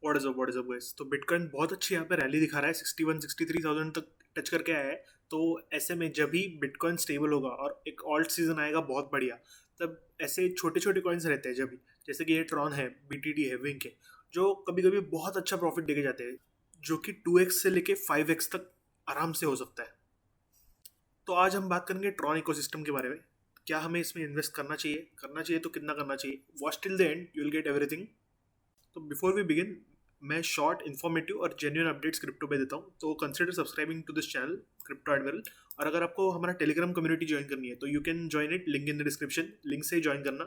What is up guys. तो bitcoin बहुत अच्छी यहाँ पे रैली दिखा रहा है, 61-63,000 तक टच करके आया है। तो ऐसे में जब भी बिटकॉइन स्टेबल होगा और एक ऑल्ट सीजन आएगा बहुत बढ़िया, तब ऐसे छोटे छोटे कॉइन्स रहते हैं जब भी, जैसे कि ये ट्रॉन है, बीटीडी है, विंक है, जो कभी कभी बहुत अच्छा प्रॉफिट देके जाते हैं, जो कि 2x से लेके 5x तक आराम से हो सकता है। तो आज हम बात करेंगे ट्रॉन इकोसिस्टम के बारे में। क्या हमें इसमें इन्वेस्ट करना चाहिए तो कितना करना चाहिए। Watch till the end, you will get everything. तो बिफोर वी बिगिन, मैं शॉर्ट इन्फॉर्मेटिव और जेन्युइन अपडेट्स क्रिप्टो पे देता हूँ, तो consider subscribing to this channel crypto admiral. और अगर आपको हमारा टेलीग्राम कम्युनिटी ज्वाइन करनी है तो you can join it, link in the description, link से ज्वाइन करना।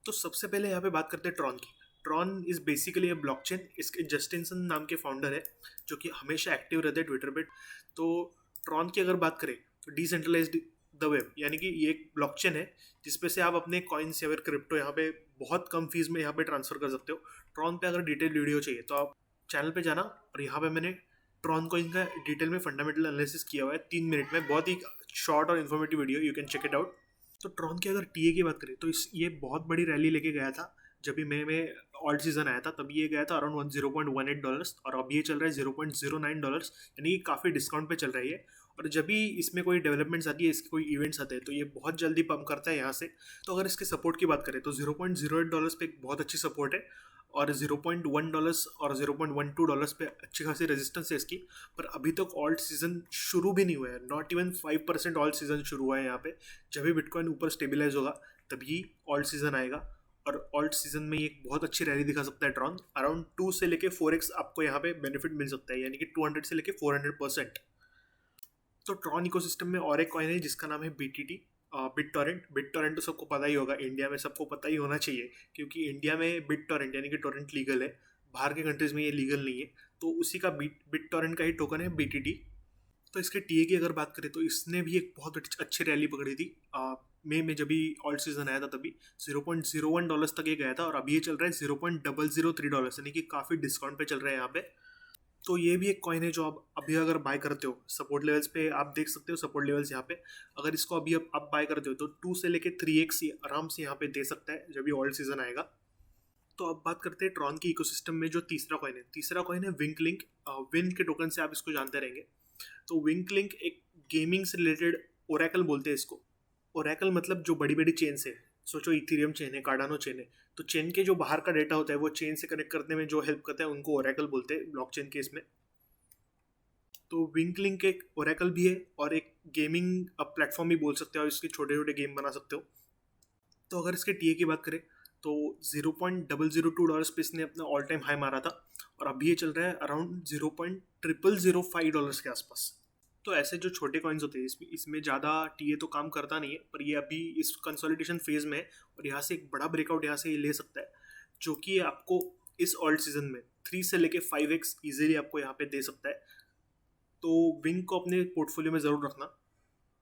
तो सबसे पहले यहाँ पे बात करते हैं ट्रॉन की। Tron is basically A blockchain. इसके जस्टिनसन नाम के फाउंडर है, जो कि हमेशा एक्टिव रहते हैं ट्विटर पे। तो ट्रॉन की अगर बात करें तो डिसेंट्रलाइज्ड द वेब, यानी कि ये एक ब्लॉकचेन है जिसपे से आप अपने कॉइन्स या फिर क्रिप्टो यहाँ पे बहुत कम फीस में यहाँ पे ट्रांसफर कर सकते हो। ट्रॉन पे अगर डिटेल वीडियो चाहिए तो आप चैनल पे जाना, और यहाँ पे मैंने ट्रॉन कॉइन का डिटेल में फंडामेंटल एनालिसिस किया हुआ है 3 मिनट में, बहुत ही शॉर्ट और informative video, you can check it out. तो ट्रॉन की अगर टीए की बात करें तो ये बहुत बड़ी रैली लेके गया था। जब भी मई में ऑल्ट सीजन आया था तब ये गया था अराउंड $0.18, और अभी ये चल रहा है $0.09, यानी कि काफ़ी डिस्काउंट पे चल रही है। और जब भी इसमें कोई डेवलपमेंट्स आती है, इसके कोई इवेंट्स आते हैं, तो ये बहुत जल्दी पम्प करता है यहाँ से। तो अगर इसके सपोर्ट की बात करें तो $0.08 पे एक बहुत अच्छी सपोर्ट है, और $0.1 और $0.12 पे अच्छी खासी रेजिस्टेंस है इसकी। पर अभी तक ऑल्ट सीजन शुरू भी नहीं हुआ है, नॉट इवन 5% ऑल्ट सीजन शुरू हुआ है यहाँ पे। जब भी बिटकॉइन ऊपर स्टेबिलाईज होगा तभी ऑल्ट सीजन आएगा, और ऑल्ट सीजन में एक बहुत अच्छी रैली दिखा सकता है ट्रॉन। अराउंड 2 से लेके 4x आपको यहाँ पे बेनिफिट मिल सकता है, यानी कि 200 से लेके 400%। तो ट्रॉन इकोसिस्टम में और एक कॉइन है जिसका नाम है BTT, bit torrent. Bit torrent तो सबको पता ही होगा, इंडिया में सबको पता ही होना चाहिए, क्योंकि इंडिया में बिट टॉरेंट यानी कि टॉरेंट लीगल है, बाहर के कंट्रीज में ये लीगल नहीं है। तो उसी का बिट टॉरेंट का ही टोकन है बीटीटी। तो इसके टीए की अगर बात करें तो इसने भी एक बहुत अच्छी रैली पकड़ी थी। मई में जब भी ऑल्ट सीजन आया था तभी $0.01 तक ये गया था, और अभी ये चल रहा है $0.003, यानी कि काफ़ी डिस्काउंट पे चल रहा है यहाँ पे। तो ये भी एक कॉइन है जो आप अभी अगर बाय करते हो सपोर्ट लेवल्स पे, आप देख सकते हो सपोर्ट लेवल्स यहाँ पे। अगर इसको अभी आप बाय करते हो तो 2 से लेके 3x आराम से यहाँ पे दे सकता है जब भी ऑल्ट सीजन आएगा। तो अब बात करते हैं ट्रॉन की इकोसिस्टम में जो तीसरा कॉइन है विंक लिंक। विन के टोकन से आप इसको जानते रहेंगे। तो विंक लिंक एक गेमिंग से रिलेटेड ओरेकल बोलते हैं इसको। ओरेकल मतलब जो बड़ी बड़ी चेन है, सोचो इथेरियम चेन है, कार्डानो चेन है, तो चेन के जो बाहर का डेटा होता है वो चेन से कनेक्ट करने में जो हेल्प करता है उनको ओरेकल बोलते हैं ब्लॉकचेन केस में। तो विंक लिंक एक ओरेकल भी है और एक गेमिंग प्लेटफॉर्म भी बोल सकते हो, और इसके छोटे छोटे गेम बना सकते हो। तो अगर इसके टीए की बात करें तो $0.002 पे इसने अपना ऑल टाइम हाई मारा था, और अभी ये चल रहा है अराउंड $0.0005 के आसपास। तो ऐसे जो छोटे कॉइन्स होते हैं इसमें ज़्यादा टीए तो काम करता नहीं है, पर ये अभी इस कंसोलिडेशन फेज में है, और यहाँ से एक बड़ा ब्रेकआउट यहाँ से ये ले सकता है, जो कि आपको इस ऑल्ट सीजन में 3 से लेके 5x ईजिली आपको यहाँ पे दे सकता है। तो विंग को अपने पोर्टफोलियो में ज़रूर रखना।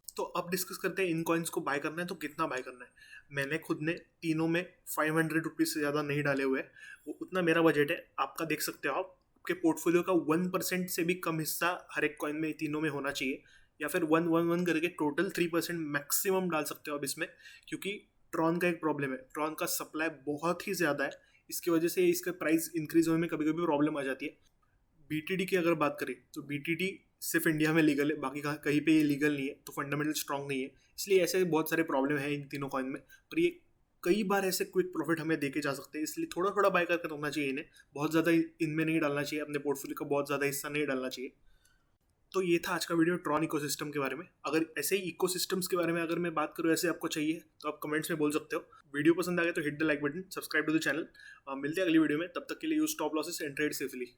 तो अब डिस्कस करते हैं इन कॉइन्स को बाय करना है तो कितना बाय करना है। मैंने खुद ने तीनों में ₹500 से ज़्यादा नहीं डाले हुए हैं, वो उतना मेरा बजट है। आपका देख सकते हो, आप आपके पोर्टफोलियो का 1% से भी कम हिस्सा हर एक कॉइन में तीनों में होना चाहिए, या फिर 1 करके टोटल 3% मैक्सिमम डाल सकते हो आप इसमें। क्योंकि ट्रॉन का एक प्रॉब्लम है, ट्रॉन का सप्लाई बहुत ही ज़्यादा है, इसकी वजह से इसका प्राइस इंक्रीज होने में कभी कभी प्रॉब्लम आ जाती है। बीटीडी की अगर बात करें तो बीटीडी सिर्फ इंडिया में लीगल है, बाकी कहीं पे ये लीगल नहीं है, तो फंडामेंटल स्ट्रॉन्ग नहीं है, इसलिए ऐसे बहुत सारे प्रॉब्लम है इन तीनों कॉइन में। पर ये कई बार ऐसे क्विक प्रॉफिट हमें देके जा सकते हैं, इसलिए थोड़ा थोड़ा बाय करके रखना चाहिए इन्हें, बहुत ज़्यादा इनमें नहीं डालना चाहिए, अपने पोर्टफोलियो का बहुत ज़्यादा हिस्सा नहीं डालना चाहिए। तो ये था आज का वीडियो ट्रॉन इकोसिस्टम के बारे में। अगर ऐसे ही इकोसिस्टम्स के बारे में अगर मैं बात करूँ, ऐसे आपको चाहिए तो आप कमेंट्स में बोल सकते हो। वीडियो पसंद आ गया तो hit the like button, subscribe to the channel. मिलते हैं अगली वीडियो में, तब तक के लिए use stop losses and trade safely.